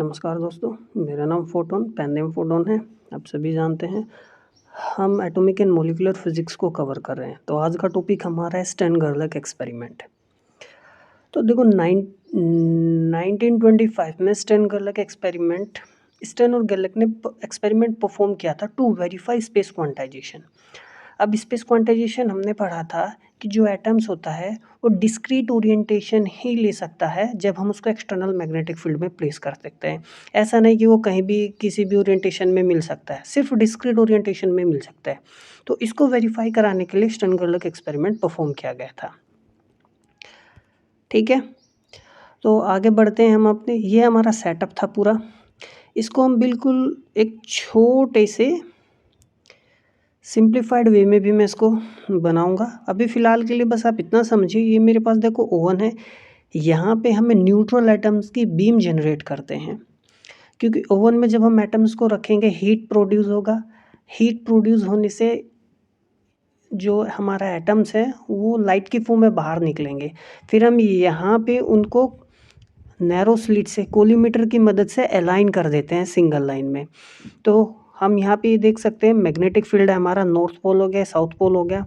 नमस्कार दोस्तों, मेरा नाम फोटोन पेन नेम फोटोन है। आप सभी जानते हैं हम एटॉमिक एंड मॉलिक्यूलर फिजिक्स को कवर कर रहे हैं। तो आज का टॉपिक हमारा है स्टेन-गर्लक एक्सपेरिमेंट। तो देखो 1925 में स्टेन और गर्लक ने एक्सपेरिमेंट परफॉर्म किया था टू वेरीफाई स्पेस क्वांटाइजेशन। अब स्पेस क्वांटाइजेशन हमने पढ़ा था कि जो एटम्स होता है वो डिस्क्रीट ओरिएंटेशन ही ले सकता है जब हम उसको एक्सटर्नल मैग्नेटिक फील्ड में प्लेस कर सकते हैं। ऐसा नहीं कि वो कहीं भी किसी भी ओरिएंटेशन में मिल सकता है, सिर्फ डिस्क्रीट ओरिएंटेशन में मिल सकता है। तो इसको वेरीफाई कराने के लिए स्टेन-गर्लक एक्सपेरिमेंट परफॉर्म किया गया था। ठीक है, तो आगे बढ़ते हैं हम अपने। ये हमारा सेटअप था पूरा। इसको हम बिल्कुल एक छोटे से सिंप्लीफाइड वे में भी मैं इसको बनाऊंगा। अभी फ़िलहाल के लिए बस आप इतना समझिए, ये मेरे पास देखो ओवन है। यहाँ पे हमें न्यूट्रल एटम्स की बीम जनरेट करते हैं, क्योंकि ओवन में जब हम एटम्स को रखेंगे हीट प्रोड्यूस होगा। हीट प्रोड्यूस होने से जो हमारा एटम्स है वो लाइट की फॉर्म में बाहर निकलेंगे। फिर हम यहाँ पे उनको नैरो स्लिट से कोलीमीटर की मदद से अलाइन कर देते हैं सिंगल लाइन में। तो हम यहाँ पे देख सकते हैं मैग्नेटिक फील्ड है हमारा, नॉर्थ पोल हो गया, साउथ पोल हो गया।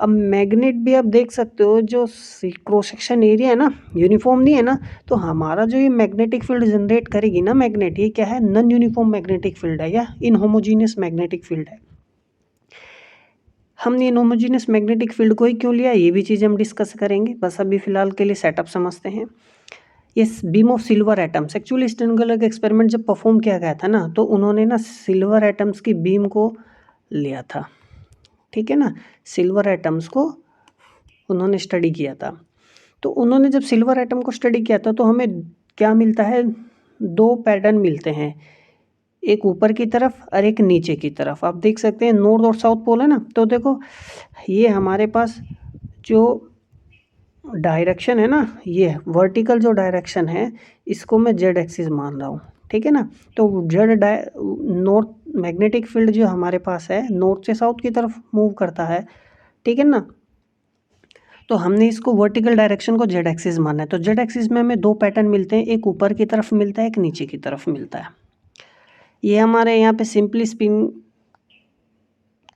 अब मैग्नेट भी आप देख सकते हो, जो क्रॉस सेक्शन एरिया है ना, यूनिफॉर्म नहीं है ना, तो हमारा जो ये मैग्नेटिक फील्ड जनरेट करेगी ना मैग्नेट, ये क्या है, नॉन यूनिफॉर्म मैग्नेटिक फील्ड है या इनहोमोजीनियस मैग्नेटिक फील्ड है। हमने इनहोमोजीनियस मैग्नेटिक फील्ड को ही क्यों लिया, ये भी चीज़ हम डिस्कस करेंगे। बस अभी फ़िलहाल के लिए सेटअप समझते हैं। ये beam of silver atoms, actually Stern Gerlach experiment जब परफॉर्म किया गया था ना, तो उन्होंने ना सिल्वर एटम्स की बीम को लिया था। ठीक है ना, सिल्वर एटम्स को उन्होंने स्टडी किया था। तो उन्होंने जब सिल्वर एटम को स्टडी किया था तो हमें क्या मिलता है, दो पैटर्न मिलते हैं, एक ऊपर की तरफ और एक नीचे की तरफ। आप देख सकते हैं नॉर्थ और साउथ पोल है ना। तो देखो ये हमारे पास जो डायरेक्शन है ना, ये वर्टिकल जो डायरेक्शन है, इसको मैं जेड एक्सिस मान रहा हूँ। ठीक है ना, तो जेड नॉर्थ मैग्नेटिक फील्ड जो हमारे पास है नॉर्थ से साउथ की तरफ मूव करता है। ठीक है ना, तो हमने इसको वर्टिकल डायरेक्शन को जेड एक्सिस माना है। तो जेड एक्सिस में हमें दो पैटर्न मिलते हैं, एक ऊपर की तरफ मिलता है, एक नीचे की तरफ मिलता है। ये हमारे यहाँ पे सिंपली स्पिन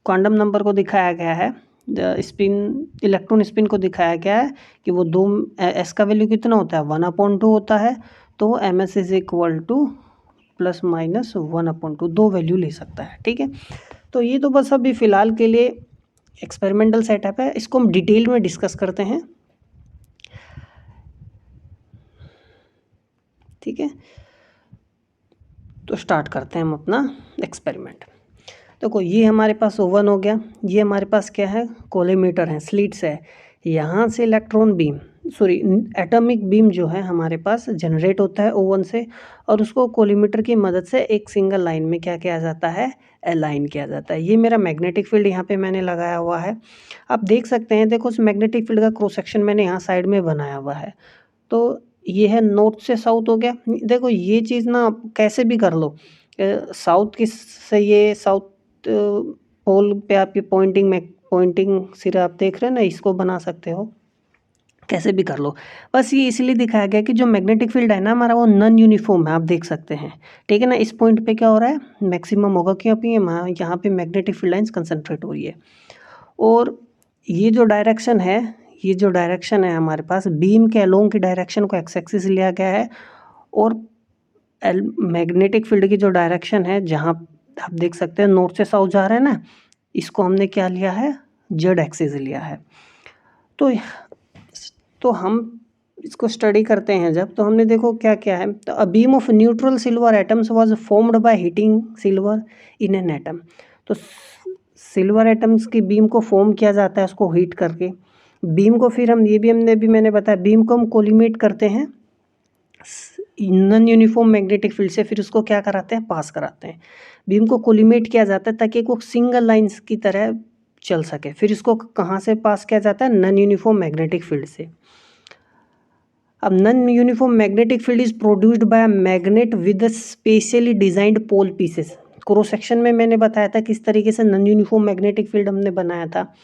क्वांटम नंबर को दिखाया गया है, स्पिन इलेक्ट्रॉन स्पिन को दिखाया गया है कि वो दो एस का वैल्यू कितना होता है, 1/2 होता है। तो m s is equal to ±1/2, दो वैल्यू ले सकता है। ठीक है, तो ये तो बस अभी फ़िलहाल के लिए एक्सपेरिमेंटल सेटअप है, इसको हम डिटेल में डिस्कस करते हैं। ठीक है, तो स्टार्ट करते हैं हम अपना एक्सपेरिमेंट। देखो ये हमारे पास ओवन हो गया, ये हमारे पास क्या है, कोलीमीटर है, स्लिट्स है। यहाँ से इलेक्ट्रॉन बीम एटॉमिक बीम जो है हमारे पास जनरेट होता है ओवन से, और उसको कोलीमीटर की मदद से एक सिंगल लाइन में क्या किया जाता है, अलाइन किया जाता है। ये मेरा मैग्नेटिक फील्ड यहाँ पे मैंने लगाया हुआ है। आप देख सकते हैं, देखो उस मैग्नेटिक फील्ड का क्रॉस सेक्शन मैंने यहाँ साइड में बनाया हुआ है। तो ये है नॉर्थ से साउथ हो गया। देखो ये चीज़ ना कैसे भी कर लो, साउथ की से ये साउथ पोल पे आपकी पॉइंटिंग सिरा आप देख रहे हैं ना, इसको बना सकते हो, कैसे भी कर लो। बस ये इसलिए दिखाया गया कि जो मैग्नेटिक फील्ड है ना हमारा, वो नॉन यूनिफॉर्म है, आप देख सकते हैं। ठीक है ना, इस पॉइंट पे क्या हो रहा है, मैक्सिमम होगा क्योंकि यहाँ पे मैग्नेटिक फील्ड लाइन्स कंसनट्रेट हो रही है। और ये जो डायरेक्शन है हमारे पास, बीम के अलोंग की डायरेक्शन को एक्स एक्सिस लिया गया है, और मैग्नेटिक फील्ड की जो डायरेक्शन है, जहाँ आप देख सकते हैं नॉर्थ से साउथ जा रहा है ना, इसको हमने क्या लिया है, जेड एक्सिस लिया है। तो हम इसको स्टडी करते हैं जब, तो हमने देखो क्या क्या है, तो अ beam of neutral silver atoms was formed by heating silver in an atom. तो सिल्वर एटम्स की बीम को फॉर्म किया जाता है उसको हीट करके। बीम को फिर हम मैंने बताया, बीम को हम कोलिमेट करते हैं नॉन यूनिफॉर्म मैग्नेटिक फील्ड से, फिर उसको क्या कराते हैं, पास कराते हैं। बीम को कोलिमेट किया जाता है ताकि वो सिंगल लाइंस की तरह चल सके। फिर इसको कहाँ से पास किया जाता है, नॉन यूनिफॉर्म मैग्नेटिक फील्ड से। अब non uniform magnetic field is produced by magnet with specially designed pole pieces. Cross section में मैंने बताया था किस तरीके से नॉन यूनिफॉर्म मैग्नेटिक फील्ड हमने बनाया था,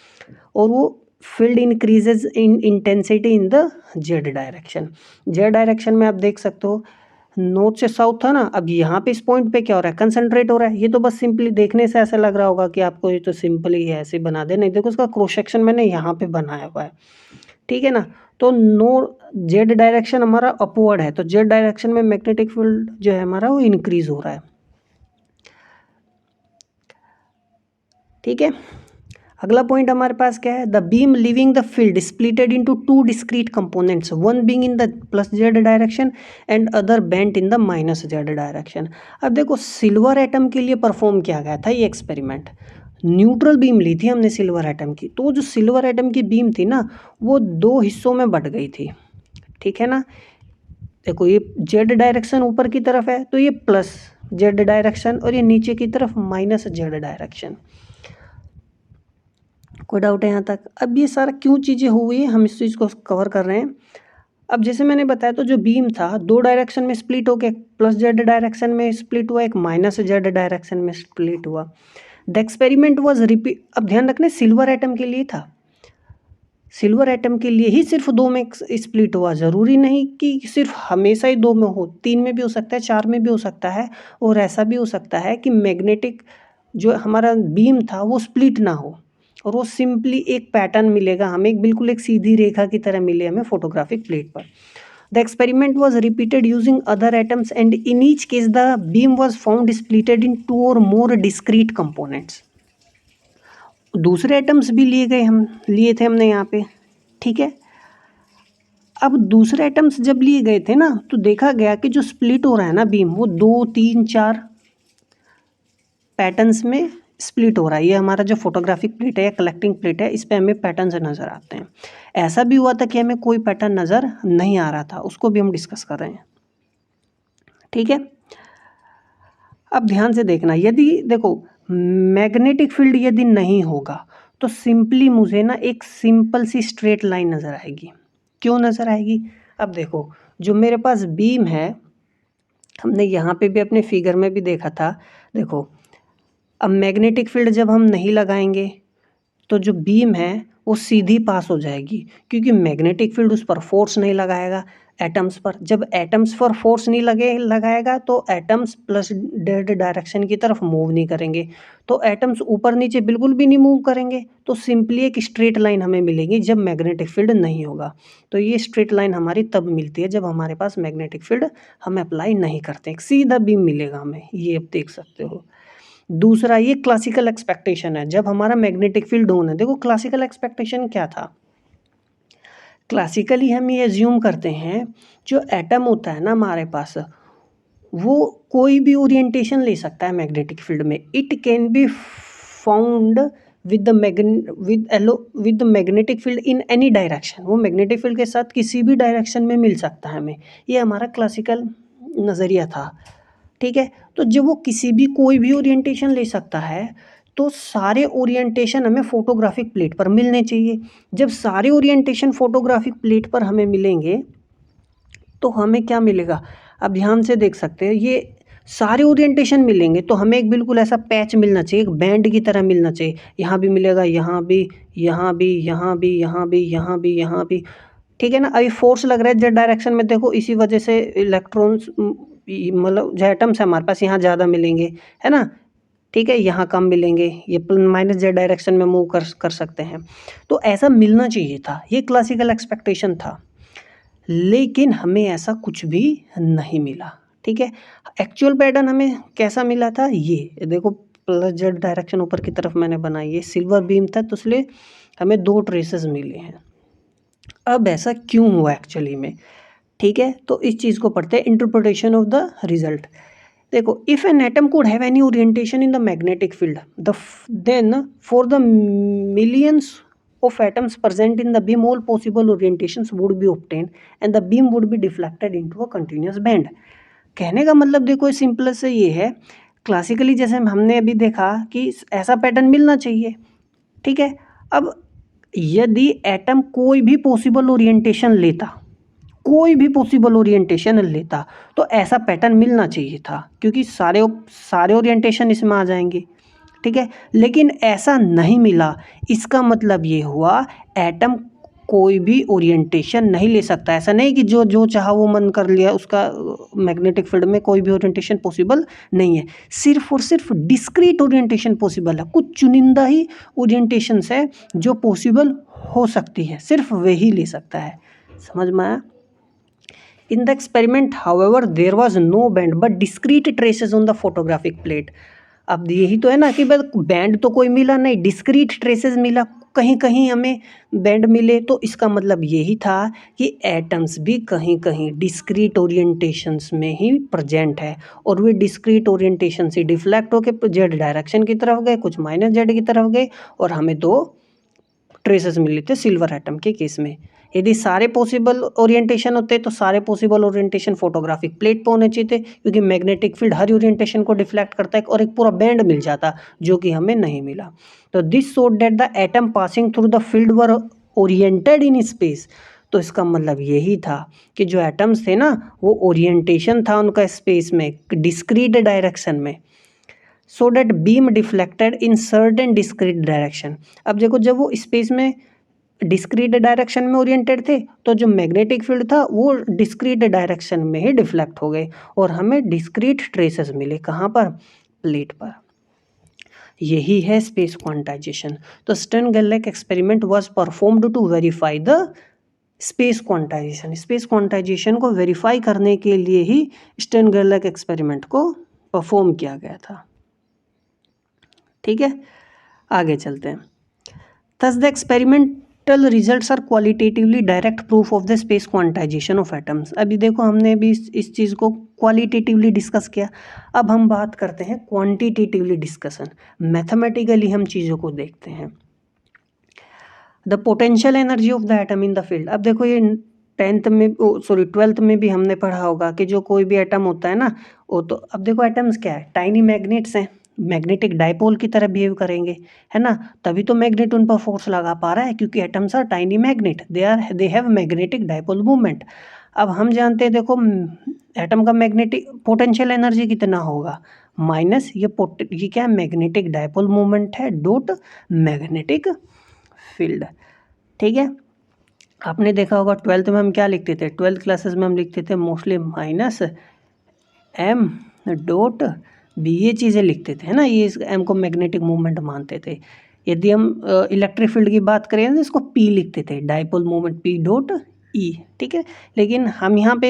और वो field increases in intensity in the Z direction. Z direction में आप देख सकते हो नॉर्थ से साउथ था ना, अब यहाँ पे इस पॉइंट पे क्या हो रहा है, कंसंट्रेट हो रहा है। ये तो बस सिंपली देखने से ऐसा लग रहा होगा कि आपको ये तो सिंपल ही है, ऐसे बना दे। नहीं, देखो उसका क्रॉस सेक्शन मैंने यहाँ पे बनाया हुआ है, ठीक है ना। तो जेड डायरेक्शन हमारा अपवर्ड है, तो जेड डायरेक्शन में मैग्नेटिक फील्ड जो है हमारा वो इंक्रीज हो रहा है, ठीक है। अगला पॉइंट हमारे पास क्या है, the beam living the field splitted into two discrete components, one being in the plus Z direction and other bent in the minus Z direction. अब देखो सिल्वर एटम के लिए परफॉर्म किया गया था ये एक्सपेरिमेंट। न्यूट्रल बीम ली थी हमने सिल्वर एटम की, तो जो सिल्वर एटम की बीम थी ना वो दो हिस्सों में बट गई थी, ठीक है ना। देखो ये जेड डायरेक्शन ऊपर की तरफ है तो ये प्लस जेड डायरेक्शन, और ये नीचे की तरफ माइनस जेड डायरेक्शन। कोई डाउट है यहाँ तक? अब ये सारा क्यों चीज़ें हुई है, हम इस चीज़ को कवर कर रहे हैं। अब जैसे मैंने बताया, तो जो बीम था दो डायरेक्शन में स्प्लिट होके प्लस जेड डायरेक्शन में स्प्लिट हुआ, एक माइनस जेड डायरेक्शन में स्प्लिट हुआ। द एक्सपेरिमेंट वाज रिपीट, अब ध्यान रखना सिल्वर एटम के लिए था, सिल्वर एटम के लिए ही सिर्फ दो में स्प्लिट हुआ, ज़रूरी नहीं कि सिर्फ हमेशा ही दो में हो, तीन में भी हो सकता है, चार में भी हो सकता है, और ऐसा भी हो सकता है कि मैग्नेटिक जो हमारा बीम था वो स्प्लिट ना हो, और वो सिंपली एक पैटर्न मिलेगा हमें, बिल्कुल एक सीधी रेखा की तरह मिले हमें फोटोग्राफिक प्लेट पर। The experiment was repeated using other atoms and in each case the beam was found splitted in two or more discrete components. दूसरे एटम्स भी लिए थे हमने यहाँ पे, ठीक है। अब दूसरे एटम्स जब लिए गए थे ना, तो देखा गया कि जो स्प्लिट हो रहा है ना बीम, वो 2, 3, 4 पैटर्न्स में स्प्लिट हो रहा है। ये हमारा जो फोटोग्राफिक प्लेट है या कलेक्टिंग प्लेट है, इस पे हमें पैटर्न्स नज़र आते हैं। ऐसा भी हुआ था कि हमें कोई पैटर्न नज़र नहीं आ रहा था, उसको भी हम डिस्कस कर रहे हैं, ठीक है। अब ध्यान से देखना, यदि देखो मैग्नेटिक फील्ड यदि नहीं होगा तो सिंपली मुझे ना एक सिंपल सी स्ट्रेट लाइन नज़र आएगी। क्यों नज़र आएगी? अब देखो जो मेरे पास बीम है, हमने यहाँ पे भी अपने फिगर में भी देखा था, देखो अब मैग्नेटिक फील्ड जब हम नहीं लगाएंगे तो जो बीम है वो सीधी पास हो जाएगी, क्योंकि मैग्नेटिक फील्ड उस पर फोर्स नहीं लगाएगा एटम्स पर। जब एटम्स पर फोर्स नहीं लगाएगा तो एटम्स प्लस जेड डायरेक्शन की तरफ मूव नहीं करेंगे, तो एटम्स ऊपर नीचे बिल्कुल भी नहीं मूव करेंगे, तो सिंपली एक स्ट्रेट लाइन हमें मिलेगी जब मैग्नेटिक फील्ड नहीं होगा। तो ये स्ट्रेट लाइन हमारी तब मिलती है जब हमारे पास मैग्नेटिक फील्ड हम अप्लाई नहीं करते, एक सीधा बीम मिलेगा हमें, ये आप देख सकते हो। दूसरा ये क्लासिकल एक्सपेक्टेशन है, जब हमारा मैग्नेटिक फील्ड ऑन है। देखो क्लासिकल एक्सपेक्टेशन क्या था, क्लासिकली हम ये एज्यूम करते हैं जो एटम होता है ना हमारे पास, वो कोई भी ओरिएंटेशन ले सकता है मैग्नेटिक फील्ड में। It can be found with the magnetic field in any direction, वो मैग्नेटिक फील्ड के साथ किसी भी डायरेक्शन में मिल सकता है हमें। ये हमारा क्लासिकल नज़रिया था, ठीक है। तो जब वो किसी भी कोई भी ओरिएंटेशन ले सकता है, तो सारे ओरिएंटेशन हमें फोटोग्राफिक प्लेट पर मिलने चाहिए। जब सारे ओरिएंटेशन फोटोग्राफिक प्लेट पर हमें मिलेंगे तो हमें क्या मिलेगा, अब ध्यान से देख सकते हैं, ये सारे ओरिएंटेशन मिलेंगे तो हमें एक बिल्कुल ऐसा पैच मिलना चाहिए, एक बैंड की तरह मिलना चाहिए। यहाँ भी मिलेगा, यहाँ भी, यहाँ भी, यहाँ भी, यहाँ भी, यहाँ भी, यहाँ भी, ठीक है ना। अभी फोर्स लग रहा है जेड डायरेक्शन में, देखो इसी वजह से इलेक्ट्रॉन्स मतलब जो एटम्स है हमारे पास यहाँ ज़्यादा मिलेंगे, है ना, ठीक है, यहाँ कम मिलेंगे, ये माइनस जेड डायरेक्शन में मूव कर सकते हैं। तो ऐसा मिलना चाहिए था, ये क्लासिकल एक्सपेक्टेशन था, लेकिन हमें ऐसा कुछ भी नहीं मिला, ठीक है। एक्चुअल पैटर्न हमें कैसा मिला था, ये देखो प्लस जेड डायरेक्शन ऊपर की तरफ मैंने बनाई, ये सिल्वर बीम था तो इसलिए हमें दो ट्रेसेस मिले हैं। अब ऐसा क्यों हुआ एक्चुअली में, ठीक है, तो इस चीज़ को पढ़ते हैं, इंटरप्रिटेशन ऑफ द रिजल्ट। देखो if an atom could have any orientation in the magnetic field, then for the millions of atoms present in the beam all possible orientations would be obtained and the beam would be deflected into a continuous band। कहने का मतलब देखो simple से ये है, classically जैसे हमने अभी देखा कि ऐसा पैटर्न मिलना चाहिए, ठीक है। अब यदि एटम कोई भी पॉसिबल ओरिएंटेशन लेता, कोई भी पॉसिबल ओरिएंटेशन लेता तो ऐसा पैटर्न मिलना चाहिए था, क्योंकि सारे ओरिएंटेशन इसमें आ जाएंगे, ठीक है। लेकिन ऐसा नहीं मिला, इसका मतलब ये हुआ एटम कोई भी ओरिएंटेशन नहीं ले सकता। ऐसा नहीं कि जो जो चाहा वो मन कर लिया, उसका मैग्नेटिक फील्ड में कोई भी ओरिएंटेशन पॉसिबल नहीं है। सिर्फ और सिर्फ डिस्क्रीट ओरिएंटेशन पॉसिबल है। कुछ चुनिंदा ही ओरिएंटेशंस है जो पॉसिबल हो सकती है, सिर्फ वही ले सकता है। समझ में आया? In the experiment, however, there was no band but discrete traces on the photographic plate. अब यही तो है ना कि बस बैंड तो कोई मिला नहीं, डिस्क्रीट ट्रेसेस मिला, कहीं कहीं हमें बैंड मिले। तो इसका मतलब यही था कि एटम्स भी कहीं कहीं डिस्क्रीट ओरिएंटेशंस में ही प्रेजेंट है, और वे डिस्क्रीट ओरिएंटेशन से डिफ्लेक्ट होकर जेड डायरेक्शन की तरफ गए, कुछ माइनस जेड की तरफ गए, और हमें दो ट्रेसेस मिले थे सिल्वर एटम के केस में। यदि सारे पॉसिबल ओरिएंटेशन होते तो सारे पॉसिबल ओरिएंटेशन फोटोग्राफिक प्लेट पर होने चाहिए थे, क्योंकि मैग्नेटिक फील्ड हर ओरिएंटेशन को डिफ्लेक्ट करता है, और एक पूरा बैंड मिल जाता जो कि हमें नहीं मिला। तो this showed that the atom passing through the field were oriented in space. तो इसका मतलब यही था कि जो एटम्स थे ना, वो ओरिएंटेशन था उनका स्पेस में, डिस्क्रीट डायरेक्शन में। So that beam deflected in certain discrete direction. अब देखो, जब वो स्पेस में डिस्क्रीट डायरेक्शन में ओरिएंटेड थे, तो जो मैग्नेटिक फील्ड था वो डिस्क्रीट डायरेक्शन में ही डिफ्लेक्ट हो गए, और हमें डिस्क्रीट ट्रेसेस मिले। कहाँ पर? प्लेट पर। यही है स्पेस क्वांटाइजेशन। तो Stern Gerlach experiment was performed to verify the space quantization. Space quantization को वेरीफाई करने के लिए ही स्टर्न-गेर्लच एक्सपेरिमेंट को परफॉर्म किया गया था। ठीक है, आगे चलते हैं। Thus the experimental results are qualitatively direct proof of the space quantization of atoms। अभी देखो, हमने भी इस चीज़ को क्वालिटेटिवली डिस्कस किया। अब हम बात करते हैं क्वांटिटेटिवली डिस्कशन। मैथमेटिकली हम चीज़ों को देखते हैं। The potential energy of the atom in the field. अब देखो, ये 12th में भी हमने पढ़ा होगा कि जो कोई भी एटम होता है ना, वो तो अब देखो एटम्स क्या है, टाइनी मैग्नेट्स हैं, मैग्नेटिक डाइपोल की तरह बिहेव करेंगे, है ना। तभी तो मैग्नेट उन पर फोर्स लगा पा रहा है, क्योंकि atoms are tiny magnet, they have magnetic dipole movement. अब हम जानते हैं, देखो एटम का मैग्नेटिक पोटेंशियल एनर्जी कितना होगा, माइनस ये क्या है, मैग्नेटिक डाइपोल मूवमेंट है डॉट मैग्नेटिक फील्ड। ठीक है, आपने देखा होगा 12th में हम क्या लिखते थे, 12th क्लासेस में हम लिखते थे mostly minus m dot B, ये चीज़ें लिखते थे, है ना। ये इस एम को मैग्नेटिक मूवमेंट मानते थे। यदि हम इलेक्ट्रिक फील्ड की बात करें तो इसको पी लिखते थे, dipole movement P dot E. ठीक है, लेकिन हम यहाँ पे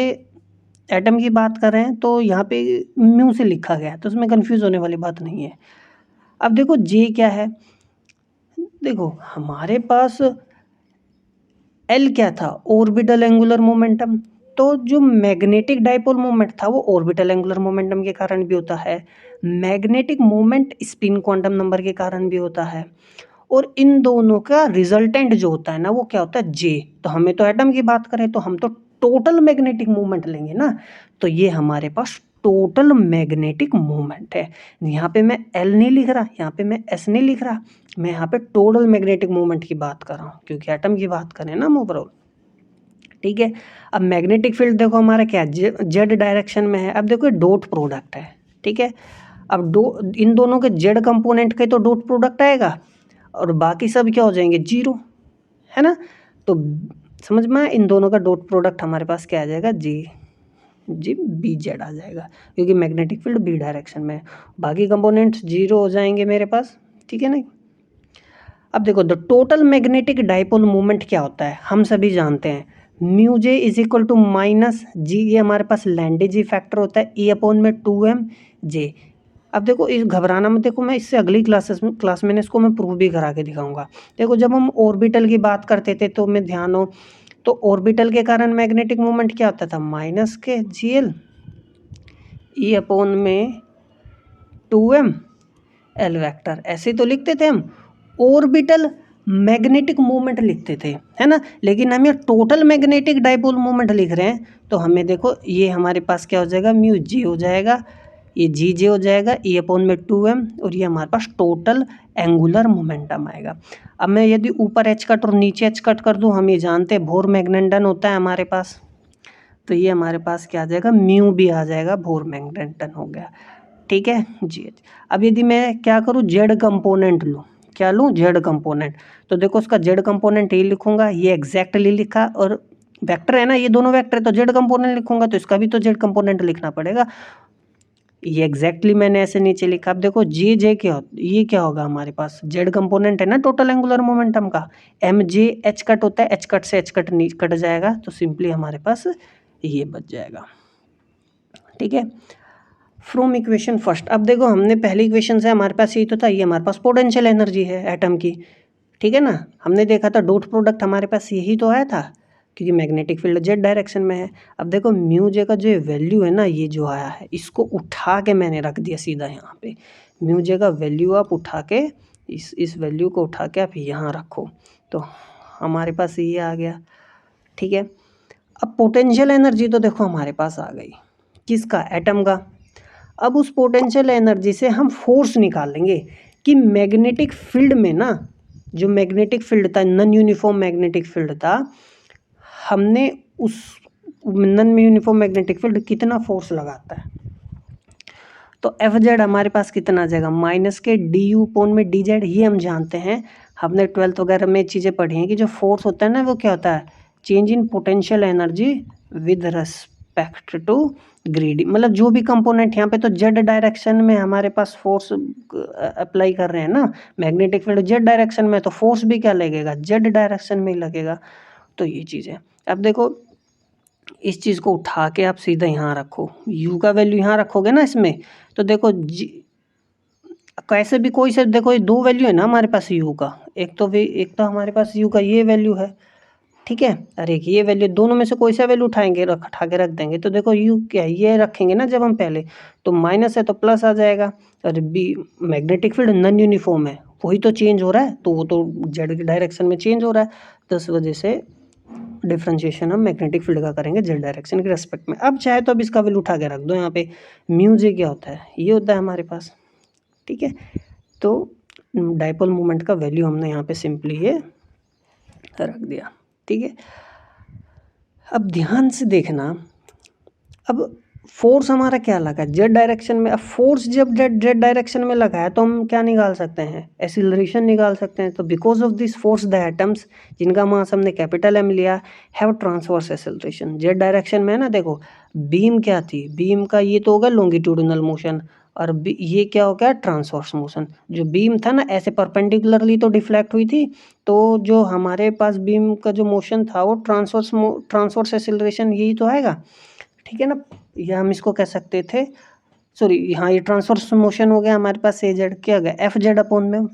एटम की बात कर रहे हैं तो यहाँ पे म्यू से लिखा गया है, तो उसमें कंफ्यूज होने वाली बात नहीं है। अब देखो जे क्या है, देखो हमारे पास एल क्या था, ऑर्बिटल एंगुलर मोमेंटम। तो जो मैग्नेटिक डाइपोल मोमेंट था वो ऑर्बिटल एंगुलर मोमेंटम के कारण भी होता है, magnetic moment spin quantum number के कारण भी होता है, और इन दोनों का रिजल्टेंट जो होता है ना, वो क्या होता है, जे। तो हमें तो एटम की बात करें तो हम तो टोटल मैग्नेटिक मूवमेंट लेंगे ना, तो ये हमारे पास टोटल मैग्नेटिक मूवमेंट है। यहाँ पे मैं एल नहीं लिख रहा, यहाँ पे मैं एस नहीं लिख रहा, मैं यहाँ पे टोटल मैग्नेटिक मूवमेंट की बात कर रहा हूँ, क्योंकि एटम की बात करें ना ओवरऑल। ठीक है, अब मैग्नेटिक फील्ड देखो हमारा क्या है, जेड डायरेक्शन में है। अब देखो डॉट प्रोडक्ट है। ठीक है, अब इन दोनों के जेड कंपोनेंट के तो डॉट प्रोडक्ट आएगा, और बाकी सब क्या हो जाएंगे, जीरो, है ना। तो समझ में, इन दोनों का डॉट प्रोडक्ट हमारे पास क्या आ जाएगा, जी बी जेड आ जाएगा, क्योंकि मैग्नेटिक फील्ड बी डायरेक्शन में है। बाकी कंपोनेंट्स जीरो हो जाएंगे मेरे पास। ठीक है ना। अब देखो, the total magnetic dipole movement क्या होता है, हम सभी जानते हैं, mu J is equal to minus g, ये हमारे पास लैंडे जी फैक्टर होता है, ई अपॉन में 2m जे। अब देखो, इस घबराना में, देखो मैं इससे अगली क्लास में इसको मैं प्रूव भी करा के दिखाऊंगा। देखो, जब हम ऑर्बिटल की बात करते थे तो मैं ध्यान हो, तो ऑर्बिटल के कारण मैग्नेटिक मूवमेंट क्या होता था, माइनस के GL ई अपॉन में 2m एल वेक्टर, ऐसे तो लिखते थे हम, ऑर्बिटल मैग्नेटिक मूवमेंट लिखते थे, है ना। लेकिन हम ये टोटल मैग्नेटिक डाइपोल मूवमेंट लिख रहे हैं, तो हमें देखो ये हमारे पास क्या हो जाएगा, म्यू जी हो जाएगा, ये जी जे हो जाएगा, ई अपॉन में 2m, और ये हमारे पास टोटल एंगुलर मोमेंटम आएगा। अब मैं यदि ऊपर एच कट और नीचे एच कट कर दूं, हम ये जानते हैं भोर मैग्नेटन होता है हमारे पास, तो ये हमारे पास क्या आ जाएगा, म्यू भी आ जाएगा, भोर मैग्नेटन हो गया। ठीक है जी। अब यदि मैं क्या करूँ, जेड कंपोनेंट लूँ, क्या लूँ, जेड कंपोनेंट। तो देखो उसका जेड कंपोनेंट ये लिखूंगा, ये एग्जैक्टली लिखा, और वेक्टर है ना, ये दोनों वेक्टर है तो जेड कंपोनेंट लिखूंगा, तो इसका भी तो जेड कंपोनेंट लिखना पड़ेगा। ये एग्जैक्टली मैंने ऐसे नीचे लिखा। अब देखो जे क्या, ये क्या होगा हमारे पास, जेड कंपोनेंट है ना टोटल एंगुलर मोमेंटम का। एम जे एच कट होता है, एच कट से एच कट कट जाएगा, तो सिंपली हमारे पास ये बच जाएगा। ठीक है, फ्रॉम इक्वेशन फर्स्ट। अब देखो हमने पहली इक्वेशन से हमारे पास यही तो था, ये हमारे पास पोटेंशियल एनर्जी है एटम की। ठीक है ना, हमने देखा था डॉट प्रोडक्ट हमारे पास यही तो आया था, क्योंकि मैग्नेटिक फील्ड जेड डायरेक्शन में है। अब देखो म्यू जे का जो वैल्यू है ना, ये जो आया है, इसको उठा के मैंने रख दिया सीधा यहाँ पे। म्यू जे का वैल्यू आप उठा के इस वैल्यू को उठा के आप यहाँ रखो, तो हमारे पास ये आ गया। ठीक है, अब पोटेंशियल एनर्जी तो देखो हमारे पास आ गई, किसका, एटम का। अब उस पोटेंशियल एनर्जी से हम फोर्स निकालेंगे कि मैग्नेटिक फील्ड में ना, जो मैग्नेटिक फील्ड था, नॉन यूनिफॉर्म मैग्नेटिक फील्ड था, हमने उस नॉन यूनिफॉर्म मैग्नेटिक फील्ड कितना फोर्स लगाता है। तो एफ जेड हमारे पास कितना आ जाएगा, माइनस के डी यू पोन में डी जेड। ये हम जानते हैं, हमने 12th वगैरह में चीज़ें पढ़ी हैं कि जो फोर्स होता है ना, वो क्या होता है, change in potential energy with respect to gradient, मतलब जो भी कंपोनेंट यहाँ पे तो जेड डायरेक्शन में हमारे पास फोर्स अप्लाई कर रहे हैं ना, मैग्नेटिक फील्ड जेड डायरेक्शन में, तो फोर्स भी क्या लगेगा, जेड डायरेक्शन में ही लगेगा। तो ये चीज़ है। अब देखो इस चीज़ को उठा के आप सीधा यहाँ रखो, u का वैल्यू यहाँ रखोगे ना इसमें, तो देखो कैसे भी कोई से, देखो ये दो वैल्यू है ना हमारे पास u का, एक तो हमारे पास u का ये वैल्यू है, ठीक है, और एक ये वैल्यू, दोनों में से कोई सा वैल्यू उठाएंगे, उठा के रख देंगे। तो देखो u क्या है, ये रखेंगे ना जब हम पहले, तो माइनस है तो प्लस आ जाएगा, और B magnetic field non uniform है, वही तो चेंज हो रहा है, तो वो तो जेड डायरेक्शन में चेंज हो रहा है, तो इस वजह से डिफ्रेंशिएशन हम मैग्नेटिक फील्ड का करेंगे जेड डायरेक्शन के रेस्पेक्ट में। अब चाहे तो अब इसका वैल्यू उठा के रख दो यहाँ पे, म्यू जे क्या होता है, ये होता है हमारे पास। ठीक है, तो डाइपोल मोमेंट का वैल्यू हमने यहाँ पे सिंपली ये रख दिया। ठीक है, अब ध्यान से देखना, अब फोर्स हमारा क्या लगा, जेड डायरेक्शन में। अब फोर्स जब जेड डायरेक्शन में लगा है तो हम क्या निकाल सकते हैं, एक्सीलरेशन निकाल सकते हैं। तो because of this force the atoms, जिनका मास हमने कैपिटल एम लिया, have transverse acceleration. Z direction में है ना, देखो बीम क्या थी, बीम का ये तो होगा लॉन्गिट्यूडिनल मोशन, और ये क्या हो गया, ट्रांसवर्स मोशन। जो बीम था ना ऐसे परपेंडिकुलरली तो डिफ्लेक्ट हुई थी, तो जो हमारे पास बीम का जो मोशन था वो ट्रांसवर्स एक्सीलरेशन यही तो आएगा। ठीक है ना, या हम इसको कह सकते थे, सॉरी हाँ, ये ट्रांसवर्स मोशन हो गया हमारे पास, ए जेड क्या गया, एफ जेड अपॉन में,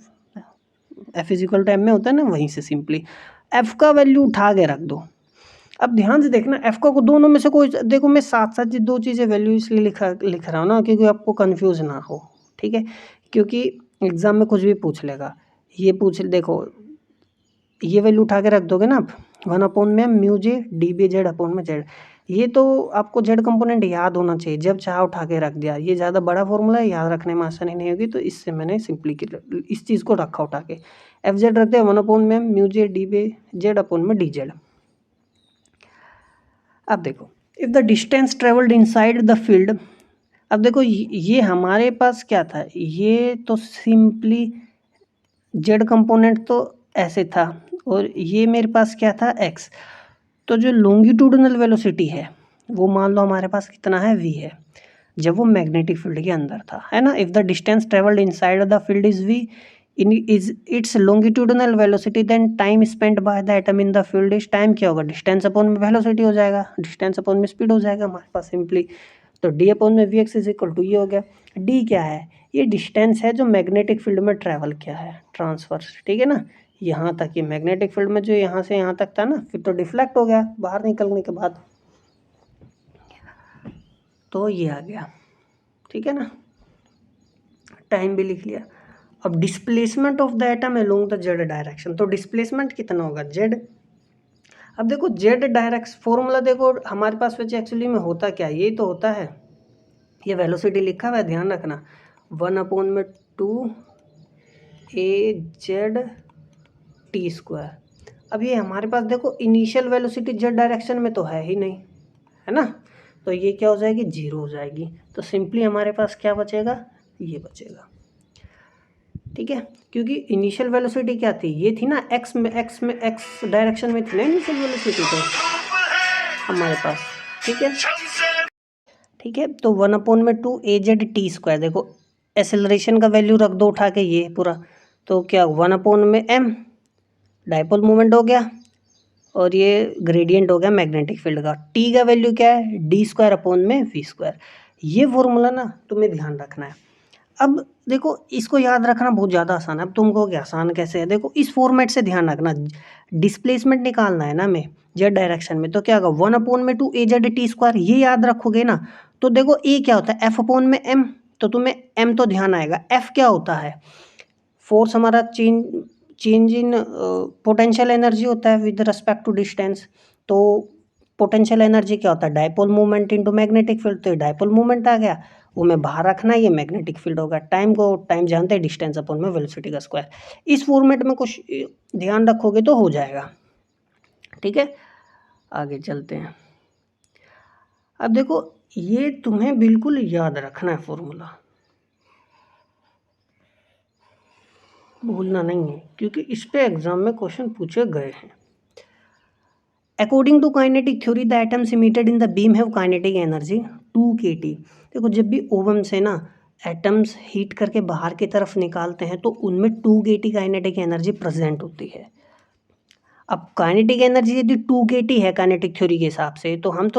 एफ इजिकल टाइम में होता है ना, वहीं से सिंपली एफ का वैल्यू उठा के रख दो। अब ध्यान से देखना, एफ का दोनों में से कोई, देखो मैं साथ साथ दो चीज़ें वैल्यू इसलिए लिख रहा हूँ ना, क्योंकि आपको कन्फ्यूज ना हो। ठीक है, क्योंकि एग्जाम में कुछ भी पूछ लेगा, ये पूछ, देखो ये वैल्यू उठा के रख दोगे ना आप, 1 में म्यू जे डी बी जेड अपॉन में जेड, ये तो आपको जेड कंपोनेंट याद होना चाहिए, जब चाह उठा के रख दिया। ये ज़्यादा बड़ा फॉर्मूला है, याद रखने में आसानी नहीं होगी, तो इससे मैंने सिंपली इस चीज़ को रखा उठा के, एफ जेड रख दिया 1 में म्यू जे डी बी जेड अपॉन में डी जेड। अब देखो, if the distance travelled inside the field, अब देखो ये हमारे पास क्या था, ये तो सिंपली जेड कंपोनेंट तो ऐसे था, और ये मेरे पास क्या था, एक्स। तो जो लॉन्गिट्यूडिनल वेलोसिटी है वो मान लो हमारे पास कितना है, v है, जब वो मैग्नेटिक फील्ड के अंदर था, है ना। If the distance travelled inside the field is v in is its longitudinal velocity, then time spent by the atom in the field is, time क्या होगा, डिस्टेंस अपॉन में वेलोसिटी हो जाएगा, डिस्टेंस अपॉन में स्पीड हो जाएगा हमारे पास सिंपली। तो d अपॉन में v x is equal to ये हो गया। d क्या है, ये डिस्टेंस है जो मैग्नेटिक फील्ड में ट्रैवल किया है, ट्रांसवर्स। ठीक है ना, यहाँ तक, ये मैग्नेटिक फील्ड में जो यहाँ से यहाँ तक था ना, फिर तो डिफ्लेक्ट हो गया बाहर निकलने के बाद, तो ये आ गया। ठीक है ना, टाइम भी लिख लिया। अब displacement of the atom along the Z direction, तो डिस्प्लेसमेंट कितना होगा, जेड। अब देखो जेड डायरेक्शन फॉर्मूला देखो हमारे पास वैसे एक्चुअली में होता क्या है, यही तो होता है, ये वेलोसिटी लिखा हुआ है, ध्यान रखना, 1/2 ए जेड टी स्क्वायर। अब ये हमारे पास देखो इनिशियल वेलोसिटी जेड डायरेक्शन में तो है ही नहीं, है ना, तो ये क्या हो जाएगी, 0 हो जाएगी। तो सिंपली हमारे पास क्या बचेगा, ये बचेगा। ठीक है, क्योंकि इनिशियल वेलोसिटी क्या थी, ये थी ना एक्स डायरेक्शन में थी ना इनिशियल वेलोसिटी तो हमारे पास। ठीक है, तो 1/2 AZ_t²। देखो एसेलरेशन का वैल्यू रख दो उठा के ये पूरा, तो क्या 1/m डायपोल मोमेंट हो गया, और ये ग्रेडियंट हो गया मैग्नेटिक फील्ड का। टी का वैल्यू क्या है, d²/v²। ये फॉर्मूला ना तुम्हें ध्यान रखना है। अब देखो इसको याद रखना बहुत ज़्यादा आसान है। अब तुमको क्या आसान कैसे है, देखो इस फॉर्मेट से ध्यान रखना। डिस्प्लेसमेंट निकालना है ना हमें जेड डायरेक्शन में, तो क्या होगा 1/2 AZ_t²। ये याद रखोगे ना, तो देखो ए क्या होता है F/m, तो तुम्हें m तो ध्यान आएगा। F क्या होता है, फोर्स हमारा चेंज इन पोटेंशियल एनर्जी होता है विद रिस्पेक्ट टू डिस्टेंस। तो पोटेंशियल एनर्जी क्या होता है, dipole movement into magnetic field. तो डायपोल मूवमेंट आ गया, वो मैं बाहर रखना है, ये मैग्नेटिक फील्ड होगा। टाइम जानते हैं, डिस्टेंस अपॉन में वेलोसिटी का स्क्वायर। इस फॉर्मेट में कुछ ध्यान रखोगे तो हो जाएगा। ठीक है, आगे चलते हैं। अब देखो ये तुम्हें बिल्कुल याद रखना है फॉर्मूला, भूलना नहीं है, क्योंकि इस पे एग्जाम में क्वेश्चन पूछे गए हैं। According to kinetic theory the atoms emitted in the beam have kinetic energy 2 kT। देखो जब भी ओवम से ना एटम्स हीट करके बाहर की तरफ निकालते हैं तो उनमें 2 kT काइनेटिक एनर्जी प्रेजेंट होती है। अब काइनेटिक एनर्जी यदि 2 kT है काइनेटिक थ्योरी के हिसाब से, तो हम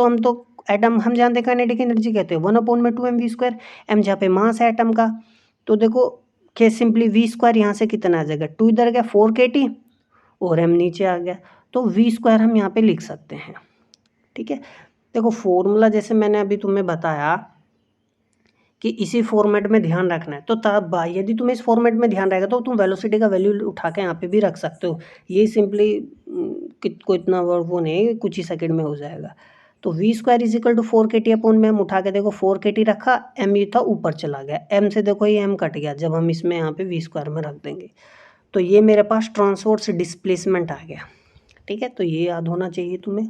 एटम हम जानते हैं काइनेटिक एनर्जी कहते हैं 1/2mv²। m जहाँ पे मास है एटम का, तो देखो के सिंपली v² यहाँ से कितना आ जाएगा, 2 इधर गया 4 kT और m नीचे आ गया, तो v² हम यहाँ पे लिख सकते हैं। ठीक है, देखो फॉर्मूला जैसे मैंने अभी तुम्हें बताया कि इसी फॉर्मेट में ध्यान रखना है, तो तब यदि तुम्हें इस फॉर्मेट में ध्यान रहेगा तो तुम वेलोसिटी का वैल्यू उठा के यहाँ पे भी रख सकते हो। ये सिंपली को इतना वो नहीं, कुछ ही सेकंड में हो जाएगा। तो v² = 4 kT में हम उठा के देखो 4 kT रखा, m ये था ऊपर चला गया, m से देखो ये m कट गया जब हम इसमें यहाँ पे v² में रख देंगे, तो ये मेरे पास ट्रांसवर्स डिस्प्लेसमेंट आ गया। ठीक है, तो ये याद होना चाहिए तुम्हें,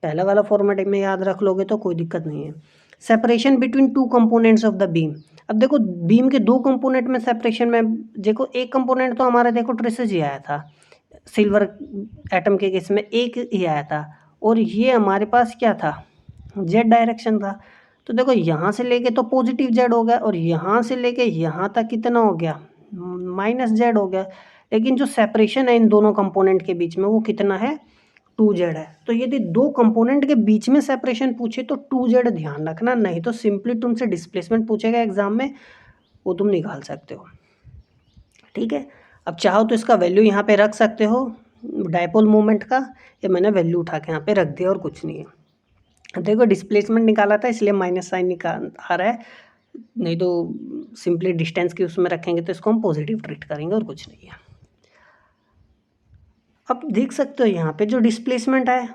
पहला वाला फॉर्मेट में याद रख लोगे तो कोई दिक्कत नहीं है। Separation between 2 components of the beam. अब देखो बीम के 2 कंपोनेंट में सेपरेशन में, देखो एक कंपोनेंट तो हमारा देखो ट्रेसेस ही आया था, सिल्वर एटम के केस में एक ही आया था, और ये हमारे पास क्या था, जेड डायरेक्शन था। तो देखो यहाँ से लेके तो पॉजिटिव जेड हो गया, और यहाँ से लेके यहाँ तक कितना हो गया, -z हो गया। लेकिन जो सेपरेशन है इन दोनों कंपोनेंट के बीच में वो कितना है, 2z है। तो यदि दो कंपोनेंट के बीच में सेपरेशन पूछे तो 2z ध्यान रखना, नहीं तो सिंपली तुमसे डिस्प्लेसमेंट पूछेगा एग्जाम में, वो तुम निकाल सकते हो। ठीक है, अब चाहो तो इसका वैल्यू यहाँ पे रख सकते हो डायपोल मोमेंट का, ये मैंने वैल्यू उठा के यहाँ पे रख दिया और कुछ नहीं है। देखो डिस्प्लेसमेंट निकाला था इसलिए माइनस साइन निकाल आ रहा है, नहीं तो सिंपली डिस्टेंस के उसमें रखेंगे तो इसको हम पॉजिटिव ट्रीट करेंगे और कुछ नहीं है। अब देख सकते हो यहाँ पे जो डिस्प्लेसमेंट है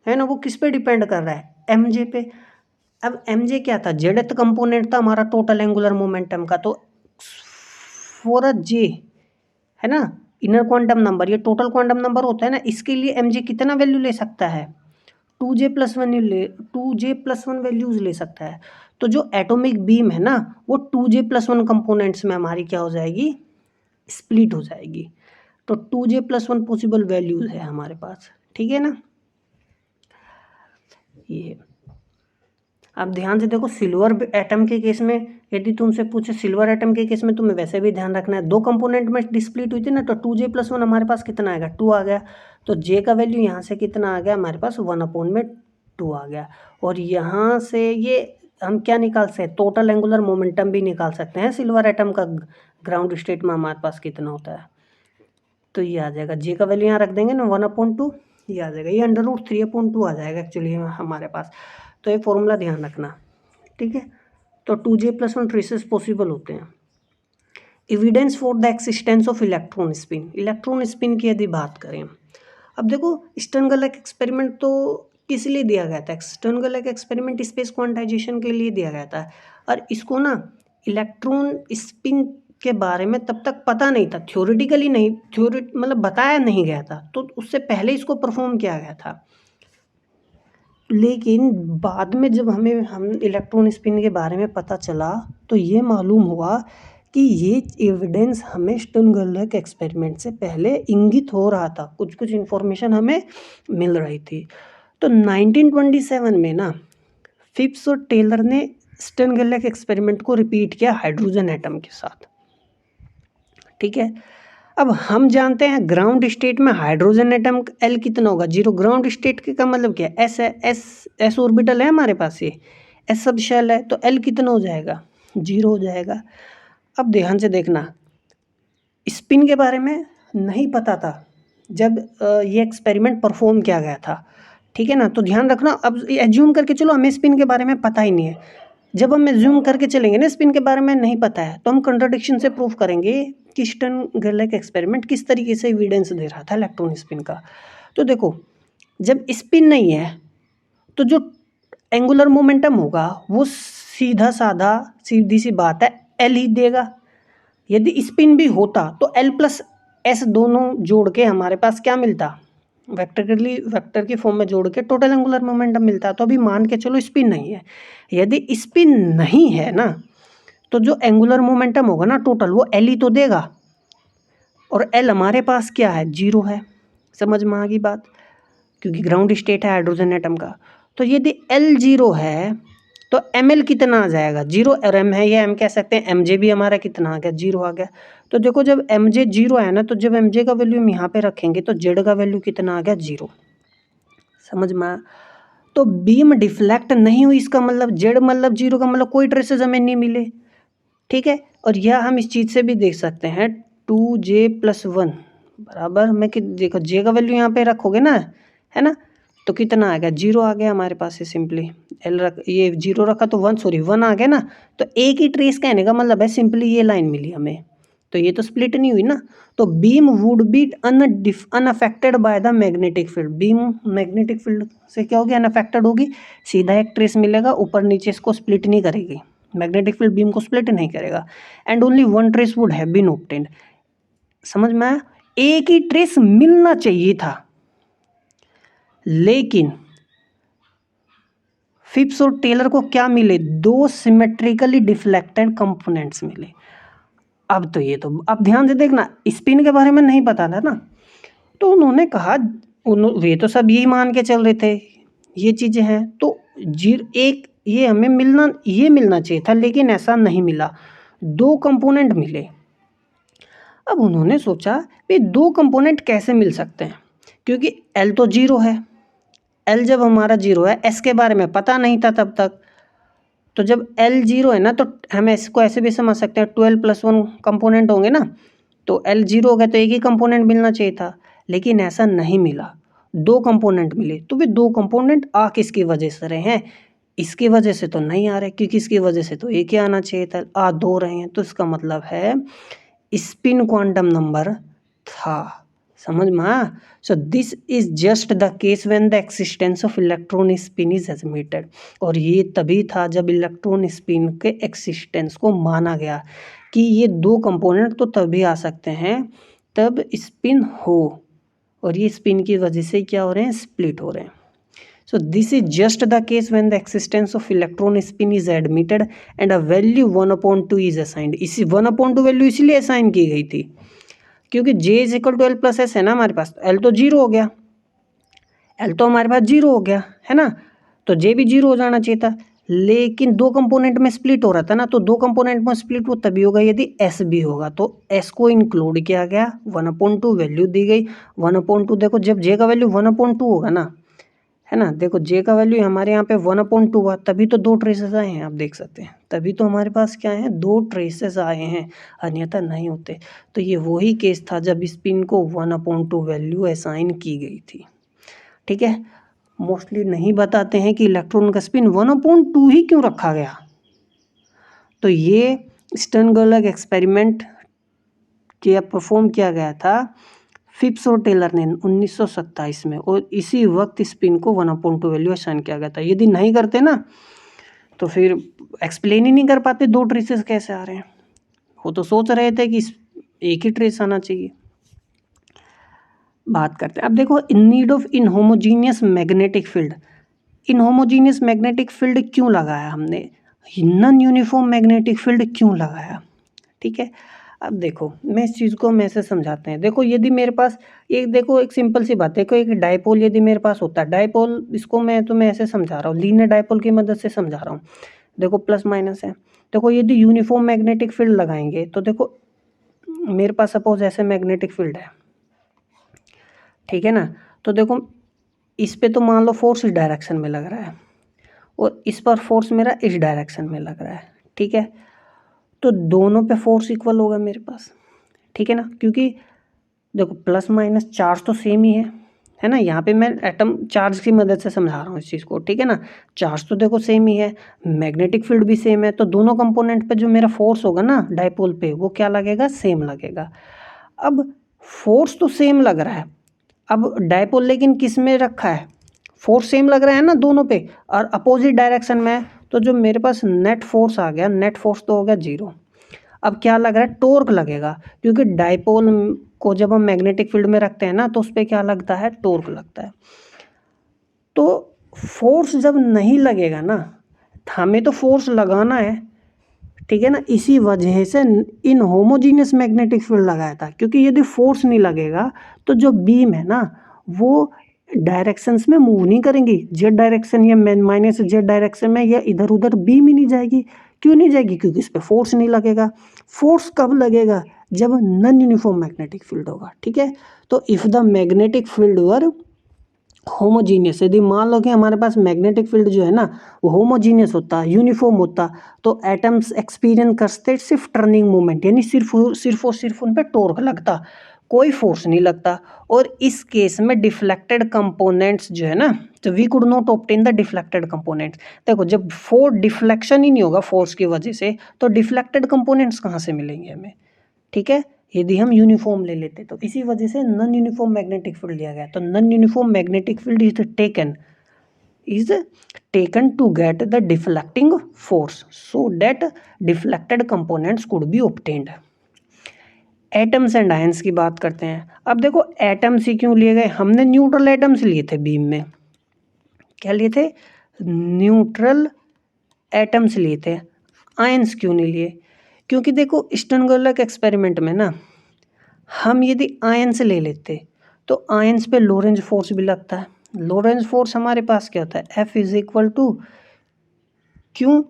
ना, वो किस पे डिपेंड कर रहा है, mj पे। अब mj क्या था, जेडथ कंपोनेंट था हमारा टोटल एंगुलर मोमेंटम का, तो फॉर अ जे है ना इनर क्वांटम नंबर, ये टोटल क्वांटम नंबर होता है ना, इसके लिए mj कितना वैल्यू ले सकता है, 2j+1 वैल्यूज ले सकता है। तो जो एटॉमिक बीम है ना वो 2j+1 कंपोनेंट्स में हमारी क्या हो जाएगी, स्प्लिट हो जाएगी। तो 2j+1 पॉसिबल वैल्यूज है हमारे पास। ठीक है ना, ये अब ध्यान से देखो सिल्वर एटम के केस में, यदि तुमसे पूछे सिल्वर एटम के केस में तुम्हें वैसे भी ध्यान रखना है, दो कंपोनेंट में डिस्प्लिट हुई थी ना, तो 2j+1 हमारे पास कितना आएगा, 2 आ गया। तो j का वैल्यू यहाँ से कितना आ गया हमारे पास, 1/2 आ गया। और यहाँ से ये हम क्या निकाल सकते हैं, टोटल एंगुलर मोमेंटम भी निकाल सकते हैं सिल्वर एटम का, ग्राउंड स्टेट में हमारे पास कितना होता है, तो ये आ जाएगा, जे का वैल्यू यहाँ रख देंगे ना 1/2, ये आ जाएगा, ये √3/2 आ जाएगा एक्चुअली हमारे पास। तो ये फॉर्मूला ध्यान रखना। ठीक है, तो 2j+1 ट्रेसेस पॉसिबल होते हैं। Evidence for the existence of electron spin. Electron spin की यदि बात करें, अब देखो स्टर्नगरलैक एक्सपेरिमेंट तो किस लिए दिया गया था, स्टर्नगरलैक एक्सपेरिमेंट स्पेस क्वांटाइजेशन के लिए दिया गया था, और इसको ना इलेक्ट्रॉन स्पिन के बारे में तब तक पता नहीं था, थ्योरेटिकली नहीं, मतलब बताया नहीं गया था, तो उससे पहले इसको परफॉर्म किया गया था। लेकिन बाद में जब हम इलेक्ट्रॉन स्पिन के बारे में पता चला तो ये मालूम हुआ कि ये एविडेंस हमें स्टर्नगरलर के एक्सपेरिमेंट से पहले इंगित हो रहा था, कुछ कुछ इन्फॉर्मेशन हमें मिल रही थी। तो 1927 में ना फिप्स और टेलर ने स्टर्नगरलर के एक्सपेरिमेंट को रिपीट किया हाइड्रोजन एटम के साथ। ठीक है, अब हम जानते हैं ग्राउंड स्टेट में हाइड्रोजन एटम L कितना होगा, 0। ग्राउंड स्टेट का मतलब क्या है, S है, S ऑर्बिटल है हमारे पास, ये S सब शेल है, तो L कितना हो जाएगा, 0 हो जाएगा। अब ध्यान से देखना, स्पिन के बारे में नहीं पता था जब ये एक्सपेरिमेंट परफॉर्म किया गया था, ठीक है ना। तो ध्यान रखना, अब एज्यूम करके चलो हमें स्पिन के बारे में पता ही नहीं है। जब हम एज्यूम करके चलेंगे ना स्पिन के बारे में नहीं पता है, तो हम कंट्राडिक्शन से प्रूफ करेंगे कि स्टर्नगरलर एक्सपेरिमेंट किस तरीके से एविडेंस दे रहा था इलेक्ट्रॉन स्पिन का। तो देखो, जब स्पिन नहीं है तो जो एंगुलर मोमेंटम होगा वो सीधा साधा सीधी सी बात है L ही देगा। यदि स्पिन भी होता तो L प्लस S दोनों जोड़ के हमारे पास क्या मिलता, वेक्टर की फॉर्म में जोड़ के टोटल एंगुलर मोमेंटम मिलता। तो अभी मान के चलो स्पिन नहीं है, यदि स्पिन नहीं है ना तो जो एंगुलर मोमेंटम होगा ना टोटल, वो L ही तो देगा, और L हमारे पास क्या है, 0 है। समझ में आ गई बात, क्योंकि ग्राउंड स्टेट है हाइड्रोजन एटम का। तो यदि L 0 है तो ml कितना आ जाएगा, 0, और m है ये m कह सकते हैं, mj भी हमारा कितना आ गया, 0 आ गया। तो देखो जब mj 0 है ना, तो जब mj का वैल्यू हम यहाँ पे रखेंगे तो z का वैल्यू कितना आ गया, 0। समझ में आया। तो बीम डिफ्लेक्ट नहीं हुई, इसका मतलब z मतलब 0 का मतलब कोई ट्रेसेस हमें नहीं मिले, ठीक है। और यह हम इस चीज़ से भी देख सकते हैं, 2j+1 बराबर में कि देखो j का वैल्यू यहाँ पे रखोगे ना, है ना, तो कितना आ गया, 0 आ गया हमारे पास। सिंपली L रख, ये 0 रखा तो 1 आ गया ना। तो एक ही ट्रेस कहने का मतलब है सिंपली ये लाइन मिली हमें, तो ये तो स्प्लिट नहीं हुई ना। तो beam would be unaffected by the magnetic field, beam magnetic field से क्या होगी, अनअफेक्टेड होगी, सीधा एक ट्रेस मिलेगा, ऊपर नीचे इसको स्प्लिट नहीं करेगी, मैग्नेटिक फील्ड बीम को स्प्लिट नहीं करेगा। And only one trace would have been obtained. समझ में आया, एक ही ट्रेस मिलना चाहिए था, लेकिन फिप्स और टेलर को क्या मिले, 2 सिमेट्रिकली डिफ्लेक्टेड कंपोनेंट्स मिले। अब तो ये तो, अब ध्यान से देखना, स्पिन के बारे में नहीं पता था ना, तो उन्होंने कहा, वे तो सब यही मान के चल रहे थे ये चीज़ें हैं, तो एक ये हमें मिलना चाहिए था, लेकिन ऐसा नहीं मिला, 2 कंपोनेंट मिले। अब उन्होंने सोचा कि 2 कंपोनेंट कैसे मिल सकते हैं, क्योंकि L तो 0 है, L जब हमारा 0 है, S के बारे में पता नहीं था तब तक, तो जब L 0 है ना, तो हम इसको ऐसे भी समझ सकते हैं 12+1 कंपोनेंट होंगे ना, तो L 0 हो गया तो एक ही कंपोनेंट मिलना चाहिए था, लेकिन ऐसा नहीं मिला, 2 कंपोनेंट मिले। तो वे 2 कंपोनेंट आ किसकी वजह से रहे हैं, इसकी वजह से तो नहीं आ रहे, क्योंकि इसकी वजह से तो एक ही आना चाहिए था, आ 2 रहे हैं, तो इसका मतलब है स्पिन क्वांटम नंबर था। समझ में आया। So this is just the case when the existence of electron spin is admitted, और ये तभी था जब इलेक्ट्रॉन स्पिन के एक्सिस्टेंस को माना गया कि ये 2 कंपोनेंट तो तभी आ सकते हैं तब स्पिन हो, और ये स्पिन की वजह से क्या हो रहे हैं, स्प्लिट हो रहे हैं। So this is just the case when the existence of electron spin is admitted and a value 1/2 is assigned। इसी 1/2 वैल्यू इसलिए असाइन की गई थी क्योंकि J = L + S है ना हमारे पास, L तो 0 हो गया, L तो हमारे पास 0 हो गया है ना, तो J भी 0 हो जाना चाहिए था, लेकिन 2 कंपोनेंट में स्प्लिट हो रहा था ना, तो 2 कंपोनेंट में स्प्लिट वो तभी होगा यदि S भी होगा, तो S को इंक्लूड किया गया, 1/2 वैल्यू दी गई। 1/2 देखो, जब J का वैल्यू 1/2 होगा ना, है ना, देखो J का वैल्यू हमारे यहाँ पे 1/2 हुआ, तभी तो 2 ट्रेसेस आए हैं, आप देख सकते हैं, तभी तो हमारे पास क्या है, 2 ट्रेसेस आए हैं, अन्यथा नहीं होते। तो ये वही केस था जब स्पिन को 1/2 वैल्यू असाइन की गई थी, ठीक है। मोस्टली नहीं बताते हैं कि इलेक्ट्रॉन का स्पिन 1/2 ही क्यों रखा गया। तो ये स्टर्नगरलर एक्सपेरिमेंट किया, परफॉर्म किया गया था फिप्स और टेलर ने 1927 में, और इसी वक्त स्पिन को 1/2 वैल्यू असाइन किया गया था। यदि नहीं करते ना तो फिर एक्सप्लेन ही नहीं कर पाते 2 ट्रेसेस कैसे आ रहे हैं, वो तो सोच रहे थे कि एक ही ट्रेस आना चाहिए। बात करते हैं अब, देखो, in need of inhomogeneous magnetic field. Inhomogeneous magnetic field क्यों लगाया हमने, नॉन यूनिफॉर्म मैग्नेटिक फील्ड क्यों लगाया, ठीक है। अब देखो मैं इस चीज़ को हम ऐसे समझाते हैं। देखो यदि मेरे पास एक देखो एक सिंपल सी बात है, देखो एक डायपोल यदि मेरे पास होता है, डायपोल इसको मैं तुम्हें ऐसे समझा रहा हूँ, लीनियर डायपोल की मदद से समझा रहा हूँ। देखो प्लस माइनस है, देखो यदि यूनिफॉर्म मैग्नेटिक फील्ड लगाएंगे तो देखो मेरे पास सपोज ऐसे मैग्नेटिक फील्ड है, ठीक है ना। तो देखो इस पे तो मान लो फोर्स इस डायरेक्शन में लग रहा है और इस पर फोर्स मेरा इस डायरेक्शन में लग रहा है, ठीक है। तो दोनों पे फोर्स इक्वल होगा मेरे पास, ठीक है ना, क्योंकि देखो प्लस माइनस चार्ज तो सेम ही है ना। यहाँ पे मैं एटम चार्ज की मदद से समझा रहा हूँ इस चीज़ को, ठीक है ना। चार्ज तो देखो सेम ही है, मैग्नेटिक फील्ड भी सेम है, तो दोनों कंपोनेंट पे जो मेरा फोर्स होगा ना डायपोल पे वो क्या लगेगा, सेम लगेगा। अब फोर्स तो सेम लग रहा है, अब डायपोल लेकिन किस में रखा है, फोर्स सेम लग रहा है ना दोनों पे और अपोजिट डायरेक्शन में है, तो जो मेरे पास नेट फोर्स आ गया, नेट फोर्स तो हो गया जीरो। अब क्या लग रहा है, टॉर्क लगेगा, क्योंकि डायपोल को जब हम मैग्नेटिक फील्ड में रखते हैं ना तो उस पर क्या लगता है, टॉर्क लगता है। तो फोर्स जब नहीं लगेगा ना, हमें तो फोर्स लगाना है, ठीक है ना, इसी वजह से इन होमोजीनियस मैग्नेटिक फील्ड लगाया था, क्योंकि यदि फोर्स नहीं लगेगा तो जो बीम है ना वो डायरेक्शंस में मूव नहीं करेंगी, जेड डायरेक्शन या माइनस जेड डायरेक्शन में या इधर उधर बीम ही नहीं जाएगी। क्यों नहीं जाएगी, क्योंकि इस पर फोर्स नहीं लगेगा। फोर्स कब लगेगा, जब नॉन यूनिफॉर्म मैग्नेटिक फील्ड होगा, ठीक है। तो if the magnetic field were homogeneous, यदि मान लो कि हमारे पास मैग्नेटिक फील्ड जो है ना वो होमोजीनियस होता, यूनिफॉर्म होता, तो एटम्स एक्सपीरियंस करते सिर्फ टर्निंग मूवमेंट, यानी सिर्फ और सिर्फ उन पर टॉर्क लगता, कोई फोर्स नहीं लगता। और इस केस में डिफ्लेक्टेड कंपोनेंट्स जो है ना, तो we could not obtain the deflected components. देखो जब डिफ्लेक्शन ही नहीं होगा फोर्स की वजह से, तो डिफ्लेक्टेड कंपोनेंट्स कहाँ से मिलेंगे हमें, ठीक है, यदि हम यूनिफॉर्म ले लेते। तो इसी वजह से नॉन यूनिफॉर्म मैग्नेटिक फील्ड लिया गया। तो non uniform magnetic field is taken to get the deflecting force so that deflected components could be obtained. Atoms and ions की बात करते हैं। अब देखो एटम्स ही क्यों लिए गए, हमने न्यूट्रल एटम्स लिए थे बीम में, क्या लिए थे, न्यूट्रल एटम्स लिए थे, आयंस क्यों नहीं लिए, क्योंकि देखो स्टर्नगरलर एक्सपेरिमेंट में ना हम यदि आयंस ले लेते तो आयंस पे लोरेंज फोर्स भी लगता है। लोरेंज फोर्स हमारे पास क्या होता है, F इज इक्वल टू क्यों,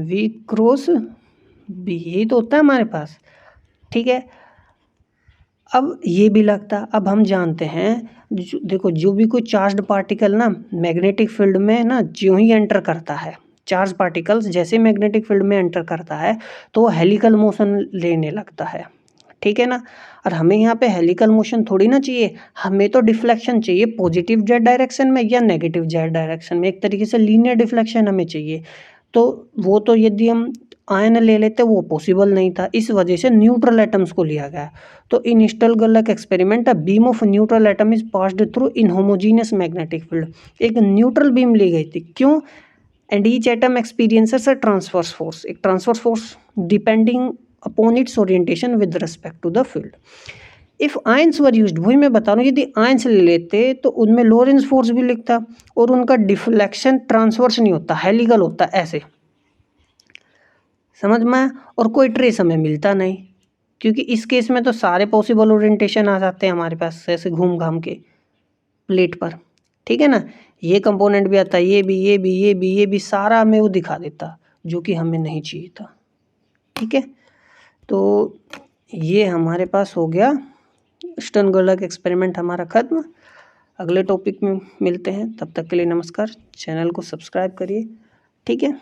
V क्रॉस B, यही तो होता है हमारे पास, ठीक है। अब ये भी लगता, अब हम जानते हैं देखो जो भी कोई चार्ज्ड पार्टिकल ना मैग्नेटिक फील्ड में ना जो ही एंटर करता है, चार्ज पार्टिकल्स जैसे मैग्नेटिक फील्ड में एंटर करता है तो वो हेलिकल मोशन लेने लगता है, ठीक है ना। और हमें यहाँ पे हेलिकल मोशन थोड़ी ना चाहिए, हमें तो डिफ्लेक्शन चाहिए पॉजिटिव जेड डायरेक्शन में या नेगेटिव जेड डायरेक्शन में, एक तरीके से लीनियर डिफ्लेक्शन हमें चाहिए। तो वो तो यदि हम आयन ले लेते वो पॉसिबल नहीं था, इस वजह से न्यूट्रल एटम्स को लिया गया। तो in Stern Gerlach experiment a beam of neutral atom is passed through inhomogeneous magnetic field, एक न्यूट्रल बीम ली गई थी, क्यों, and each atom experiences a transverse force, एक transverse force depending upon its orientation with respect to the field. If ions were used, वही मैं बता रहा हूँ, यदि आयंस ले लेते तो उनमें लोरेंज फोर्स भी लिखता और उनका डिफ्लेक्शन ट्रांसवर्स नहीं होता, हेलिकल होता, ऐसे समझ में, और कोई ट्रेस हमें मिलता नहीं, क्योंकि इस केस में तो सारे पॉसिबल ओरिएंटेशन आ जाते हैं हमारे पास ऐसे घूम घाम के प्लेट पर, ठीक है ना। ये कंपोनेंट भी आता, ये भी, ये भी, ये भी, ये भी, सारा हमें वो दिखा देता जो कि हमें नहीं चाहिए था, ठीक है। तो ये हमारे पास हो गया स्टर्नगरलर एक्सपेरिमेंट हमारा खत्म। अगले टॉपिक में मिलते हैं, तब तक के लिए नमस्कार, चैनल को सब्सक्राइब करिए, ठीक है।